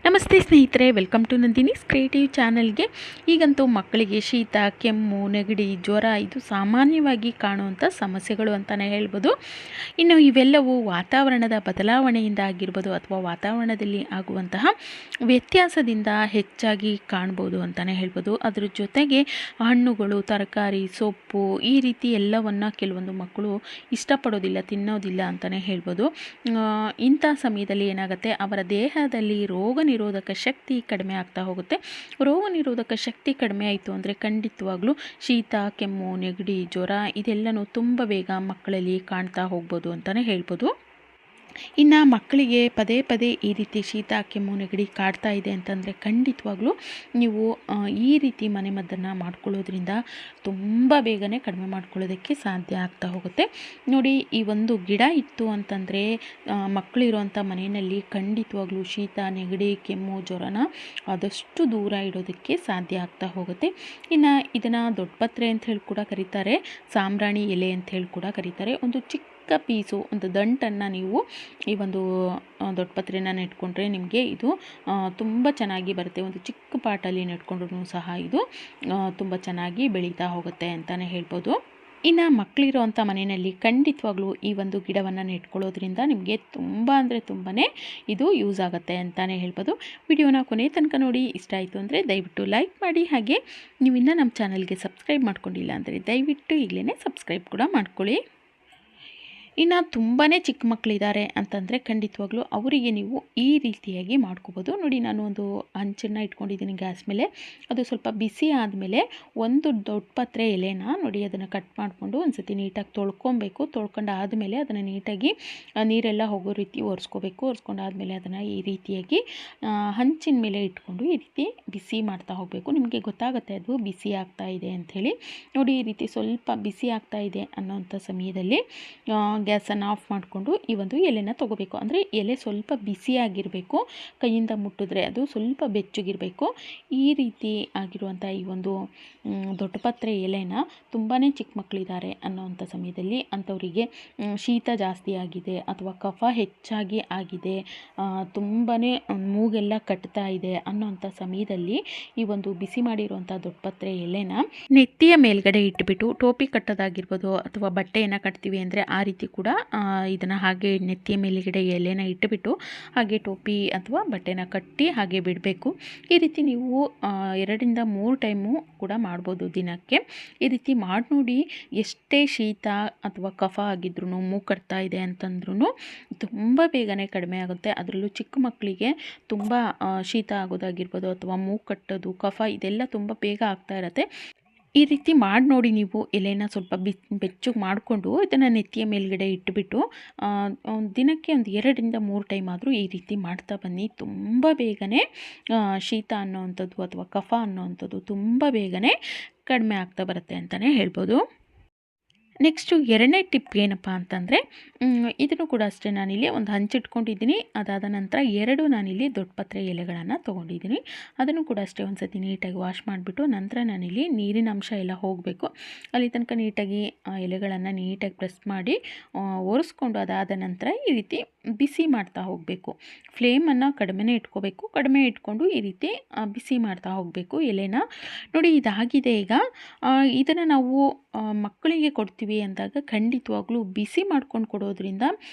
ನಮಸ್ತೆ ಸ್ನೇಹಿತರೆ, welcome to Nandini's creative ಚಾನಲ್ಗೆ. ಈಗಂತೂ ಮಕ್ಕಳಿಗೆ ಶೀತ, ಕೆಮ್ಮು, ನೆಗಡಿ, ಜ್ವರ ಇದು ಸಾಮಾನ್ಯವಾಗಿ ಕಾಣುವಂಥ ಸಮಸ್ಯೆಗಳು ಅಂತಲೇ ಹೇಳ್ಬೋದು. ಇನ್ನು ಇವೆಲ್ಲವೂ ವಾತಾವರಣದ ಬದಲಾವಣೆಯಿಂದ ಆಗಿರ್ಬೋದು ಅಥವಾ ವಾತಾವರಣದಲ್ಲಿ ಆಗುವಂತಹ ವ್ಯತ್ಯಾಸದಿಂದ ಹೆಚ್ಚಾಗಿ ಕಾಣ್ಬೋದು ಅಂತಲೇ ಹೇಳ್ಬೋದು. ಅದ್ರ ಜೊತೆಗೆ ಹಣ್ಣುಗಳು, ತರಕಾರಿ, ಸೊಪ್ಪು ಈ ರೀತಿ ಎಲ್ಲವನ್ನು ಕೆಲವೊಂದು ಮಕ್ಕಳು ಇಷ್ಟಪಡೋದಿಲ್ಲ, ತಿನ್ನೋದಿಲ್ಲ ಅಂತಲೇ ಹೇಳ್ಬೋದು. ಇಂಥ ಸಮಯದಲ್ಲಿ ಏನಾಗುತ್ತೆ, ಅವರ ದೇಹದಲ್ಲಿ ರೋಗ ನಿರೋಧಕ ಶಕ್ತಿ ಕಡಿಮೆ ಆಗ್ತಾ ಹೋಗುತ್ತೆ. ರೋಗ ನಿರೋಧಕ ಶಕ್ತಿ ಕಡಿಮೆ ಆಯಿತು ಅಂದರೆ ಖಂಡಿತವಾಗ್ಲೂ ಶೀತ, ಕೆಮ್ಮು, ನೆಗಡಿ, ಜ್ವರ ಇದೆಲ್ಲನೂ ತುಂಬ ಬೇಗ ಮಕ್ಕಳಲ್ಲಿ ಕಾಣ್ತಾ ಹೋಗ್ಬೋದು ಅಂತಲೇ ಹೇಳ್ಬೋದು. ಇನ್ನು ಮಕ್ಕಳಿಗೆ ಪದೇ ಪದೇ ಈ ರೀತಿ ಶೀತ, ಕೆಮ್ಮು, ನೆಗಡಿ ಕಾಡ್ತಾ ಇದೆ ಅಂತಂದರೆ ಖಂಡಿತವಾಗ್ಲೂ ನೀವು ಈ ರೀತಿ ಮನೆಮದ್ದನ್ನು ಮಾಡ್ಕೊಳ್ಳೋದ್ರಿಂದ ತುಂಬ ಬೇಗನೆ ಕಡಿಮೆ ಮಾಡ್ಕೊಳ್ಳೋದಕ್ಕೆ ಸಾಧ್ಯ ಆಗ್ತಾ ಹೋಗುತ್ತೆ. ನೋಡಿ, ಈ ಒಂದು ಗಿಡ ಇತ್ತು ಅಂತಂದರೆ ಮಕ್ಕಳಿರುವಂಥ ಮನೆಯಲ್ಲಿ ಖಂಡಿತವಾಗ್ಲೂ ಶೀತ, ನೆಗಡಿ, ಕೆಮ್ಮು, ಜ್ವರನ ಆದಷ್ಟು ದೂರ ಇಡೋದಕ್ಕೆ ಸಾಧ್ಯ ಆಗ್ತಾ ಹೋಗುತ್ತೆ. ಇನ್ನು ಇದನ್ನು ದೊಡ್ಡಪತ್ರೆ ಅಂತ ಹೇಳಿ ಕೂಡ ಕರೀತಾರೆ, ಸಾಂಬ್ರಾಣಿ ಎಲೆ ಅಂತ ಹೇಳಿ ಕೂಡ ಕರೀತಾರೆ. ಒಂದು ಚಿಕ್ಕ ಪೀಸು, ಒಂದು ದಂಟನ್ನು ನೀವು ಈ ಒಂದು ದೊಡ್ಡಪತ್ರೆನ ನೆಟ್ಕೊಂಡ್ರೆ ನಿಮಗೆ ಇದು ತುಂಬ ಚೆನ್ನಾಗಿ ಬರುತ್ತೆ. ಒಂದು ಚಿಕ್ಕ ಪಾಟಲ್ಲಿ ನೆಟ್ಕೊಂಡ್ರೂ ಸಹ ಇದು ತುಂಬ ಚೆನ್ನಾಗಿ ಬೆಳೀತಾ ಹೋಗುತ್ತೆ ಅಂತಲೇ ಹೇಳ್ಬೋದು. ಇನ್ನು ಮಕ್ಕಳಿರೋವಂಥ ಮನೆಯಲ್ಲಿ ಖಂಡಿತವಾಗ್ಲೂ ಈ ಒಂದು ಗಿಡವನ್ನು ನೆಟ್ಕೊಳ್ಳೋದ್ರಿಂದ ನಿಮಗೆ ತುಂಬ ಅಂದರೆ ತುಂಬಾ ಇದು ಯೂಸ್ ಆಗುತ್ತೆ ಅಂತಲೇ ಹೇಳ್ಬೋದು. ವಿಡಿಯೋನ ಕೊನೆ ತನಕ ನೋಡಿ. ಇಷ್ಟ ಆಯಿತು ಅಂದರೆ ದಯವಿಟ್ಟು ಲೈಕ್ ಮಾಡಿ. ಹಾಗೆ ನೀವು ಇನ್ನೂ ನಮ್ಮ ಚಾನಲ್ಗೆ ಸಬ್ಸ್ಕ್ರೈಬ್ ಮಾಡ್ಕೊಂಡಿಲ್ಲ ಅಂದರೆ ದಯವಿಟ್ಟು ಈಗಲೇ ಸಬ್ಸ್ಕ್ರೈಬ್ ಕೂಡ ಮಾಡ್ಕೊಳ್ಳಿ. ಇನ್ನು ತುಂಬಾ ಚಿಕ್ಕ ಮಕ್ಕಳಿದ್ದಾರೆ ಅಂತಂದರೆ ಖಂಡಿತವಾಗ್ಲೂ ಅವರಿಗೆ ನೀವು ಈ ರೀತಿಯಾಗಿ ಮಾಡ್ಕೋಬೋದು. ನೋಡಿ, ನಾನು ಒಂದು ಹಂಚನ್ನು ಇಟ್ಕೊಂಡಿದ್ದೀನಿ ಗ್ಯಾಸ್ ಮೇಲೆ. ಅದು ಸ್ವಲ್ಪ ಬಿಸಿ ಆದಮೇಲೆ ಒಂದು ದೊಡ್ಡ ಪತ್ರೆ ಎಲೆನ ನೋಡಿ ಅದನ್ನು ಕಟ್ ಮಾಡಿಕೊಂಡು ಒಂದು ಸತಿ ನೀಟಾಗಿ ತೊಳ್ಕೊಬೇಕು. ತೊಳ್ಕೊಂಡು ಆದಮೇಲೆ ಅದನ್ನು ನೀಟಾಗಿ ನೀರೆಲ್ಲ ಹೋಗೋ ರೀತಿ ಒರೆಸ್ಕೋಬೇಕು. ಒರೆಸ್ಕೊಂಡಾದಮೇಲೆ ಅದನ್ನು ಈ ರೀತಿಯಾಗಿ ಹಂಚಿನ ಮೇಲೆ ಇಟ್ಕೊಂಡು ಈ ರೀತಿ ಬಿಸಿ ಮಾಡ್ತಾ ಹೋಗಬೇಕು. ನಿಮಗೆ ಗೊತ್ತಾಗುತ್ತೆ ಅದು ಬಿಸಿ ಆಗ್ತಾ ಇದೆ ಅಂಥೇಳಿ. ನೋಡಿ, ಈ ರೀತಿ ಸ್ವಲ್ಪ ಬಿಸಿ ಆಗ್ತಾ ಇದೆ ಅನ್ನೋಂಥ ಸಮಯದಲ್ಲಿ ಗ್ಯಾಸನ್ನು ಆಫ್ ಮಾಡಿಕೊಂಡು ಈ ಒಂದು ಎಲೆನ ತೊಗೋಬೇಕು. ಅಂದರೆ ಎಲೆ ಸ್ವಲ್ಪ ಬಿಸಿಯಾಗಿರಬೇಕು, ಕೈಯಿಂದ ಮುಟ್ಟಿದ್ರೆ ಅದು ಸ್ವಲ್ಪ ಬೆಚ್ಚಗಿರಬೇಕು. ಈ ರೀತಿ ಆಗಿರುವಂಥ ಈ ಒಂದು ದೊಡ್ಡ ಪತ್ರೆ ಎಲೆನ ತುಂಬಾ ಚಿಕ್ಕ ಮಕ್ಕಳಿದ್ದಾರೆ ಅನ್ನೋವಂಥ ಸಮಯದಲ್ಲಿ, ಅಂಥವರಿಗೆ ಶೀತ ಜಾಸ್ತಿ ಆಗಿದೆ ಅಥವಾ ಕಫ ಹೆಚ್ಚಾಗಿ ಆಗಿದೆ, ತುಂಬಾ ಮೂಗೆಲ್ಲ ಕಟ್ತಾ ಇದೆ ಅನ್ನೋವಂಥ ಸಮಯದಲ್ಲಿ ಈ ಒಂದು ಬಿಸಿ ಮಾಡಿರುವಂಥ ದೊಡ್ಡ ಪತ್ರೆ ಎಲೆನ ನೆತ್ತಿಯ ಮೇಲ್ಗಡೆ ಇಟ್ಬಿಟ್ಟು ಟೋಪಿ ಕಟ್ಟೋದಾಗಿರ್ಬೋದು ಅಥವಾ ಬಟ್ಟೆಯನ್ನು ಕಟ್ತೀವಿ ಅಂದರೆ ಆ ರೀತಿ ಕೂಡ ಇದನ್ನು ಹಾಗೆ ನೆತ್ತಿಯ ಮೇಲ್ಗಡೆ ಎಲೆನ ಇಟ್ಟುಬಿಟ್ಟು ಹಾಗೆ ಟೋಪಿ ಅಥವಾ ಬಟ್ಟೆನ ಕಟ್ಟಿ ಹಾಗೆ ಬಿಡಬೇಕು. ಈ ರೀತಿ ನೀವು 2-3 ಟೈಮು ಕೂಡ ಮಾಡ್ಬೋದು ದಿನಕ್ಕೆ. ಈ ರೀತಿ ಮಾಡಿ ನೋಡಿ. ಎಷ್ಟೇ ಶೀತ ಅಥವಾ ಕಫ ಆಗಿದ್ರೂ, ಮೂಗು ಕಟ್ತಾ ಇದೆ ಅಂತಂದ್ರೂ ತುಂಬ ಬೇಗನೆ ಕಡಿಮೆ ಆಗುತ್ತೆ. ಅದರಲ್ಲೂ ಚಿಕ್ಕ ಮಕ್ಕಳಿಗೆ ತುಂಬ ಶೀತ ಆಗೋದಾಗಿರ್ಬೋದು ಅಥವಾ ಮೂಗು ಕಟ್ಟೋದು, ಕಫ ಇದೆಲ್ಲ ತುಂಬ ಬೇಗ ಆಗ್ತಾ ಇರುತ್ತೆ. ಈ ರೀತಿ ಮಾಡಿ ನೋಡಿ. ನೀವು ಎಲೆನ ಸ್ವಲ್ಪ ಬೆಚ್ಚಗೆ ಮಾಡಿಕೊಂಡು ಇದನ್ನು ನೆತ್ತಿಯ ಮೇಲ್ಗಡೆ ಇಟ್ಟುಬಿಟ್ಟು ದಿನಕ್ಕೆ ಒಂದು 2-3 ಟೈಮ್ ಆದರೂ ಈ ರೀತಿ ಮಾಡ್ತಾ ಬನ್ನಿ. ತುಂಬ ಬೇಗನೆ ಶೀತ ಅನ್ನೋವಂಥದ್ದು ಅಥವಾ ಕಫ ಅನ್ನೋವಂಥದ್ದು ತುಂಬ ಬೇಗನೆ ಕಡಿಮೆ ಆಗ್ತಾ ಬರುತ್ತೆ ಅಂತಲೇ ಹೇಳ್ಬೋದು. ನೆಕ್ಸ್ಟು 2ನೇ ಟಿಪ್ ಏನಪ್ಪ ಅಂತಂದರೆ, ಇದನ್ನು ಕೂಡ ಅಷ್ಟೇ ನಾನಿಲ್ಲಿ ಒಂದು ಹಂಚಿಟ್ಕೊಂಡಿದ್ದೀನಿ. ಅದಾದ ನಂತರ 2 ನಾನಿಲ್ಲಿ ದೊಡ್ಡ ಪತ್ರೆ ಎಲೆಗಳನ್ನು ತೊಗೊಂಡಿದ್ದೀನಿ. ಅದನ್ನು ಕೂಡ ಅಷ್ಟೇ ಒಂದು ಸತಿ ನೀಟಾಗಿ ವಾಶ್ ಮಾಡಿಬಿಟ್ಟು ನಂತರ ನಾನಿಲ್ಲಿ ನೀರಿನ ಅಂಶ ಎಲ್ಲ ಹೋಗಬೇಕು, ಅಲ್ಲಿ ತನಕ ನೀಟಾಗಿ ಎಲೆಗಳನ್ನು ನೀಟಾಗಿ ಪ್ರೆಸ್ ಮಾಡಿ ಒರೆಸ್ಕೊಂಡು ಅದಾದ ನಂತರ ಈ ರೀತಿ ಬಿಸಿ ಮಾಡ್ತಾ ಹೋಗಬೇಕು. ಫ್ಲೇಮನ್ನು ಕಡಿಮೆನೇ ಇಟ್ಕೋಬೇಕು. ಕಡಿಮೆ ಇಟ್ಕೊಂಡು ಈ ರೀತಿ ಬಿಸಿ ಮಾಡ್ತಾ ಹೋಗಬೇಕು ಎಲೆನ. ನೋಡಿ, ಇದಾಗಿದೆ. ಈಗ ಇದನ್ನು ನಾವು ಮಕ್ಕಳಿಗೆ ಕೊಡ್ತೀವಿ ಅಂದಾಗ ಖಂಡಿತವಾಗ್ಲೂ ಬಿಸಿ ಮಾಡ್ಕೊಂಡು ಕೊಡೋದ್ರಿಂದ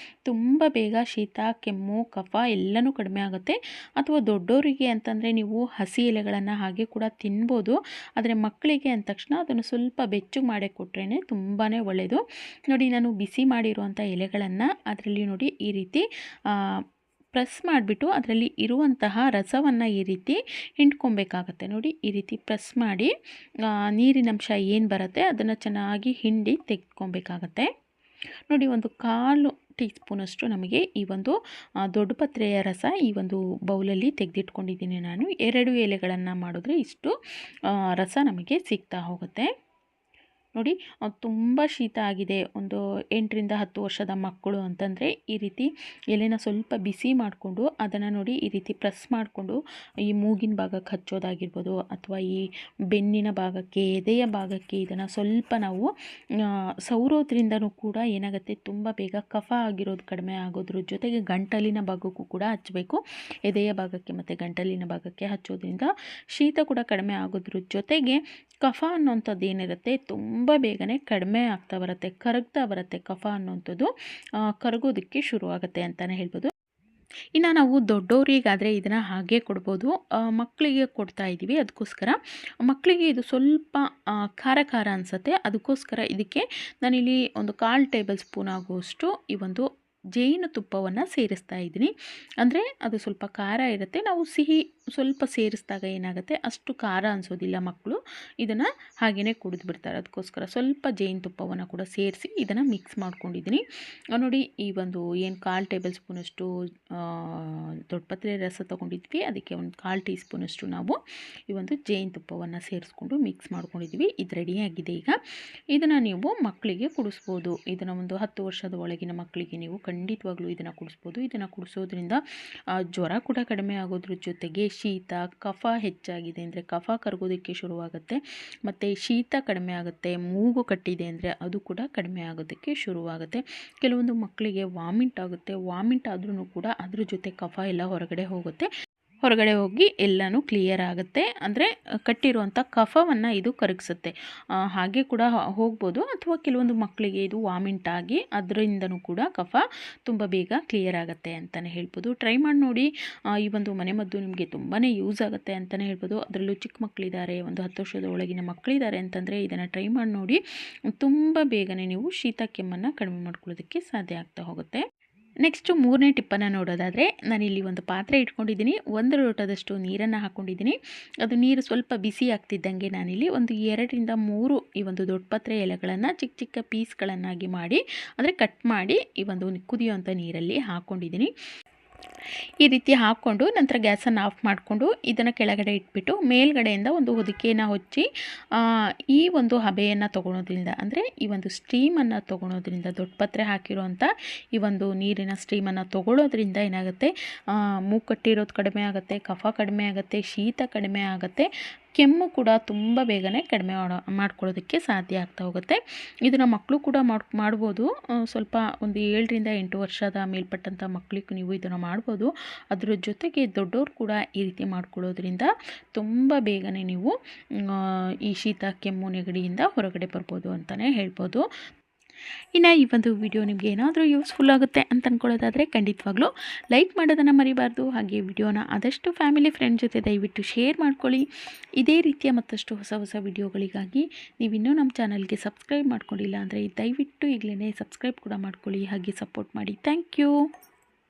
ತುಂಬ ಬೇಗ ಶೀತ, ಕೆಮ್ಮು, ಕಫ ಎಲ್ಲನೂ ಕಡಿಮೆ ಆಗುತ್ತೆ. ಅಥವಾ ದೊಡ್ಡವರಿಗೆ ಅಂತಂದರೆ ನೀವು ಹಸಿ ಎಲೆಗಳನ್ನು ಹಾಗೆ ಕೂಡ ತಿನ್ಬೋದು. ಆದರೆ ಮಕ್ಕಳಿಗೆ ಅಂದ ತಕ್ಷಣ ಅದನ್ನು ಸ್ವಲ್ಪ ಬೆಚ್ಚಗೆ ಮಾಡಿ ಕೊಟ್ರೇ ತುಂಬಾ ಒಳ್ಳೆಯದು. ನೋಡಿ, ನಾನು ಬಿಸಿ ಮಾಡಿರುವಂಥ ಎಲೆಗಳನ್ನು ಅದರಲ್ಲಿ ನೋಡಿ ಈ ರೀತಿ ಪ್ರೆಸ್ ಮಾಡಿಬಿಟ್ಟು ಅದರಲ್ಲಿ ಇರುವಂತಹ ರಸವನ್ನು ಈ ರೀತಿ ಹಿಂಡ್ಕೊಬೇಕಾಗತ್ತೆ. ನೋಡಿ, ಈ ರೀತಿ ಪ್ರೆಸ್ ಮಾಡಿ ನೀರಿನಂಶ ಏನು ಬರುತ್ತೆ ಅದನ್ನು ಚೆನ್ನಾಗಿ ಹಿಂಡಿ ತೆಗೆದುಕೊಬೇಕಾಗತ್ತೆ. ನೋಡಿ, ಒಂದು 1/4 ಟೀ ಸ್ಪೂನಷ್ಟು ನಮಗೆ ಈ ಒಂದು ದೊಡ್ಡ ಪತ್ರೆಯ ರಸ ಈ ಒಂದು ಬೌಲಲ್ಲಿ ತೆಗೆದಿಟ್ಕೊಂಡಿದ್ದೀನಿ ನಾನು. 2 ಎಲೆಗಳನ್ನು ಮಾಡಿದ್ರೆ ಇಷ್ಟು ರಸ ನಮಗೆ ಸಿಗ್ತಾ ಹೋಗುತ್ತೆ. ನೋಡಿ ತುಂಬ ಶೀತ ಆಗಿದೆ, ಒಂದು 8ರಿಂದ 10 ವರ್ಷದ ಮಕ್ಕಳು ಅಂತಂದರೆ ಈ ರೀತಿ ಎಲೆನ ಸ್ವಲ್ಪ ಬಿಸಿ ಮಾಡಿಕೊಂಡು ಅದನ್ನು ನೋಡಿ ಈ ರೀತಿ ಪ್ರೆಸ್ ಮಾಡಿಕೊಂಡು ಈ ಮೂಗಿನ ಭಾಗಕ್ಕೆ ಹಚ್ಚೋದಾಗಿರ್ಬೋದು, ಅಥವಾ ಈ ಬೆನ್ನಿನ ಭಾಗಕ್ಕೆ, ಎದೆಯ ಭಾಗಕ್ಕೆ ಇದನ್ನು ಸ್ವಲ್ಪ ನಾವು ಸೌರೋದ್ರಿಂದನೂ ಕೂಡ ಏನಾಗುತ್ತೆ, ತುಂಬ ಬೇಗ ಕಫ ಆಗಿರೋದು ಕಡಿಮೆ ಆಗೋದ್ರ ಜೊತೆಗೆ ಗಂಟಲಿನ ಭಾಗಕ್ಕೂ ಕೂಡ ಹಚ್ಚಬೇಕು. ಎದೆಯ ಭಾಗಕ್ಕೆ ಮತ್ತು ಗಂಟಲಿನ ಭಾಗಕ್ಕೆ ಹಚ್ಚೋದ್ರಿಂದ ಶೀತ ಕೂಡ ಕಡಿಮೆ ಆಗೋದ್ರ ಜೊತೆಗೆ ಕಫ ಅನ್ನೋಂಥದ್ದು ಏನಿರುತ್ತೆ ತುಂಬ ಬೇಗನೆ ಕಡಿಮೆ ಆಗ್ತಾ ಬರುತ್ತೆ, ಕರಗ್ತಾ ಬರುತ್ತೆ. ಕಫ ಅನ್ನೋಂಥದ್ದು ಕರಗೋದಕ್ಕೆ ಶುರುವಾಗುತ್ತೆ ಅಂತಲೇ ಹೇಳ್ಬೋದು. ಇನ್ನು ನಾವು ದೊಡ್ಡವರಿಗಾದರೆ ಇದನ್ನು ಹಾಗೆ ಕೊಡ್ಬೋದು, ಮಕ್ಕಳಿಗೆ ಕೊಡ್ತಾ ಇದ್ದೀವಿ. ಅದಕ್ಕೋಸ್ಕರ ಮಕ್ಕಳಿಗೆ ಇದು ಸ್ವಲ್ಪ ಖಾರ ಖಾರ ಅನಿಸುತ್ತೆ, ಅದಕ್ಕೋಸ್ಕರ ಇದಕ್ಕೆ ನಾನಿಲ್ಲಿ ಒಂದು 1/4 ಟೇಬಲ್ ಸ್ಪೂನ್ ಆಗುವಷ್ಟು ಈ ಒಂದು ಜೇನುತುಪ್ಪವನ್ನು ಸೇರಿಸ್ತಾ ಇದ್ದೀನಿ. ಅಂದರೆ ಅದು ಸ್ವಲ್ಪ ಖಾರ ಇರುತ್ತೆ, ನಾವು ಸಿಹಿ ಸ್ವಲ್ಪ ಸೇರಿಸಿದಾಗ ಏನಾಗುತ್ತೆ, ಅಷ್ಟು ಖಾರ ಅನಿಸೋದಿಲ್ಲ. ಮಕ್ಕಳು ಇದನ್ನು ಹಾಗೆಯೇ ಕುಡಿದು ಬಿಡ್ತಾರೆ. ಅದಕ್ಕೋಸ್ಕರ ಸ್ವಲ್ಪ ಜೇನುತುಪ್ಪವನ್ನು ಕೂಡ ಸೇರಿಸಿ ಇದನ್ನು ಮಿಕ್ಸ್ ಮಾಡ್ಕೊಂಡಿದ್ದೀನಿ. ನೋಡಿ, ಈ ಒಂದು ಏನು 1/4 ಟೇಬಲ್ ಸ್ಪೂನಷ್ಟು ದೊಡ್ಡಪತ್ರೆ ರಸ ತೊಗೊಂಡಿದ್ವಿ, ಅದಕ್ಕೆ ಒಂದು 1/4 ಟೀ ಸ್ಪೂನಷ್ಟು ನಾವು ಈ ಒಂದು ಜೇನುತುಪ್ಪವನ್ನು ಸೇರಿಸ್ಕೊಂಡು ಮಿಕ್ಸ್ ಮಾಡ್ಕೊಂಡಿದ್ವಿ. ಇದು ರೆಡಿಯಾಗಿದೆ. ಈಗ ಇದನ್ನು ನೀವು ಮಕ್ಕಳಿಗೆ ಕುಡಿಸ್ಬೋದು. ಇದನ್ನು ಒಂದು 10 ವರ್ಷದ ಒಳಗಿನ ಮಕ್ಕಳಿಗೆ ನೀವು ಖಂಡಿತವಾಗ್ಲೂ ಇದನ್ನು ಕುಡಿಸ್ಬೋದು. ಇದನ್ನು ಕುಡಿಸೋದ್ರಿಂದ ಜ್ವರ ಕೂಡ ಕಡಿಮೆ ಆಗೋದ್ರ ಜೊತೆಗೆ ಶೀತ, ಕಫ ಹೆಚ್ಚಾಗಿದೆ ಅಂದರೆ ಕಫ ಕರಗೋದಕ್ಕೆ ಶುರುವಾಗುತ್ತೆ, ಮತ್ತು ಶೀತ ಕಡಿಮೆ ಆಗುತ್ತೆ. ಮೂಗು ಕಟ್ಟಿದೆ ಅಂದರೆ ಅದು ಕೂಡ ಕಡಿಮೆ ಆಗೋದಕ್ಕೆ ಶುರುವಾಗುತ್ತೆ. ಕೆಲವೊಂದು ಮಕ್ಕಳಿಗೆ ವಾಮಿಂಟ್ ಆಗುತ್ತೆ, ವಾಮಿಂಟ್ ಆದ್ರೂ ಕೂಡ ಅದ್ರ ಜೊತೆ ಕಫ ಎಲ್ಲ ಹೊರಗಡೆ ಹೋಗಿ ಎಲ್ಲನೂ ಕ್ಲಿಯರ್ ಆಗುತ್ತೆ. ಅಂದರೆ ಕಟ್ಟಿರುವಂಥ ಕಫವನ್ನು ಇದು ಕರಗಿಸುತ್ತೆ. ಹಾಗೆ ಕೂಡ ಹೋಗ್ಬೋದು, ಅಥವಾ ಕೆಲವೊಂದು ಮಕ್ಕಳಿಗೆ ಇದು ವಾಮಿಂಟ್ ಆಗಿ ಅದರಿಂದನೂ ಕೂಡ ಕಫ ತುಂಬ ಬೇಗ ಕ್ಲಿಯರ್ ಆಗುತ್ತೆ ಅಂತಲೇ ಹೇಳ್ಬೋದು. ಟ್ರೈ ಮಾಡಿ ನೋಡಿ. ಈ ಒಂದು ಮನೆಮದ್ದು ನಿಮಗೆ ತುಂಬಾ ಯೂಸ್ ಆಗುತ್ತೆ ಅಂತಲೇ ಹೇಳ್ಬೋದು. ಅದರಲ್ಲೂ ಚಿಕ್ಕ ಮಕ್ಕಳಿದ್ದಾರೆ, ಒಂದು 10 ವರ್ಷದ ಒಳಗಿನ ಮಕ್ಕಳಿದ್ದಾರೆ ಅಂತಂದರೆ ಇದನ್ನು ಟ್ರೈ ಮಾಡಿ ನೋಡಿ. ತುಂಬ ಬೇಗನೆ ನೀವು ಶೀತ ಕೆಮ್ಮನ್ನು ಕಡಿಮೆ ಮಾಡ್ಕೊಳ್ಳೋದಕ್ಕೆ ಸಾಧ್ಯ ಆಗ್ತಾ ಹೋಗುತ್ತೆ. ನೆಕ್ಸ್ಟು 3ನೇ ಟಿಪ್ಪನ್ನು ನೋಡೋದಾದರೆ, ನಾನಿಲ್ಲಿ ಒಂದು ಪಾತ್ರೆ ಇಟ್ಕೊಂಡಿದ್ದೀನಿ, 1 ಲೋಟದಷ್ಟು ನೀರನ್ನು ಹಾಕ್ಕೊಂಡಿದ್ದೀನಿ. ಅದು ನೀರು ಸ್ವಲ್ಪ ಬಿಸಿ ಆಗ್ತಿದ್ದಂಗೆ ನಾನಿಲ್ಲಿ ಒಂದು 2ರಿಂದ 3 ಈ ಒಂದು ದೊಡ್ಡಪತ್ರೆ ಎಲೆಗಳನ್ನು ಚಿಕ್ಕ ಚಿಕ್ಕ ಪೀಸ್ಗಳನ್ನಾಗಿ ಮಾಡಿ, ಅಂದರೆ ಕಟ್ ಮಾಡಿ ಈ ಒಂದು ಕುದಿಯುವಂಥ ನೀರಲ್ಲಿ ಹಾಕ್ಕೊಂಡಿದ್ದೀನಿ. ಈ ರೀತಿ ಹಾಕ್ಕೊಂಡು ನಂತರ ಗ್ಯಾಸನ್ನು ಆಫ್ ಮಾಡಿಕೊಂಡು ಇದನ್ನು ಕೆಳಗಡೆ ಇಟ್ಬಿಟ್ಟು ಮೇಲ್ಗಡೆಯಿಂದ ಒಂದು ಹೊದಿಕೆಯನ್ನು ಹೊಚ್ಚಿ ಈ ಒಂದು ಹಬೆಯನ್ನು ತೊಗೊಳೋದ್ರಿಂದ, ಅಂದರೆ ಈ ಒಂದು ಸ್ಟೀಮನ್ನು ತೊಗೊಳೋದ್ರಿಂದ, ದೊಡ್ಡಪತ್ರೆ ಹಾಕಿರೋಂಥ ಈ ಒಂದು ನೀರಿನ ಸ್ಟೀಮನ್ನು ತೊಗೊಳೋದ್ರಿಂದ ಏನಾಗುತ್ತೆ, ಮೂಗು ಕಡಿಮೆ ಆಗುತ್ತೆ, ಕಫ ಕಡಿಮೆ ಆಗುತ್ತೆ, ಶೀತ ಕಡಿಮೆ ಆಗುತ್ತೆ, ಕೆಮ್ಮು ಕೂಡ ತುಂಬ ಬೇಗನೆ ಕಡಿಮೆ ಮಾಡ್ಕೊಳ್ಳೋದಕ್ಕೆ ಸಾಧ್ಯ ಆಗ್ತಾ ಹೋಗುತ್ತೆ. ಇದನ್ನು ಮಕ್ಕಳು ಕೂಡ ಮಾಡ್ಬೋದು. ಸ್ವಲ್ಪ ಒಂದು 7ರಿಂದ 8 ವರ್ಷದ ಮೇಲ್ಪಟ್ಟಂಥ ಮಕ್ಕಳಿಗೂ ನೀವು ಇದನ್ನು ಮಾಡ್ಬೋದು. ಅದರ ಜೊತೆಗೆ ದೊಡ್ಡವರು ಕೂಡ ಈ ರೀತಿ ಮಾಡ್ಕೊಳ್ಳೋದ್ರಿಂದ ತುಂಬ ಬೇಗನೆ ನೀವು ಈ ಶೀತ, ಕೆಮ್ಮು, ನೆಗಡಿಯಿಂದ ಹೊರಗಡೆ ಬರ್ಬೋದು ಅಂತಲೇ ಹೇಳ್ಬೋದು. ಇನ್ನು ಈ ಒಂದು ವಿಡಿಯೋ ನಿಮಗೆ ಏನಾದರೂ ಯೂಸ್ಫುಲ್ ಆಗುತ್ತೆ ಅಂತ ಅಂದ್ಕೊಳ್ಳೋದಾದರೆ ಖಂಡಿತವಾಗ್ಲೂ ಲೈಕ್ ಮಾಡೋದನ್ನು ಮರಿಬಾರ್ದು. ಹಾಗೆ ವಿಡಿಯೋನ ಆದಷ್ಟು ಫ್ಯಾಮಿಲಿ ಫ್ರೆಂಡ್ ಜೊತೆ ದಯವಿಟ್ಟು ಶೇರ್ ಮಾಡ್ಕೊಳ್ಳಿ. ಇದೇ ರೀತಿಯ ಮತ್ತಷ್ಟು ಹೊಸ ವಿಡಿಯೋಗಳಿಗಾಗಿ ನೀವಿನ್ನೂ ನಮ್ಮ ಚಾನಲ್ಗೆ ಸಬ್ಸ್ಕ್ರೈಬ್ ಮಾಡ್ಕೊಂಡಿಲ್ಲ ಅಂದರೆ ದಯವಿಟ್ಟು ಈಗಲೇ ಸಬ್ಸ್ಕ್ರೈಬ್ ಕೂಡ ಮಾಡ್ಕೊಳ್ಳಿ, ಹಾಗೆ ಸಪೋರ್ಟ್ ಮಾಡಿ. Thank you.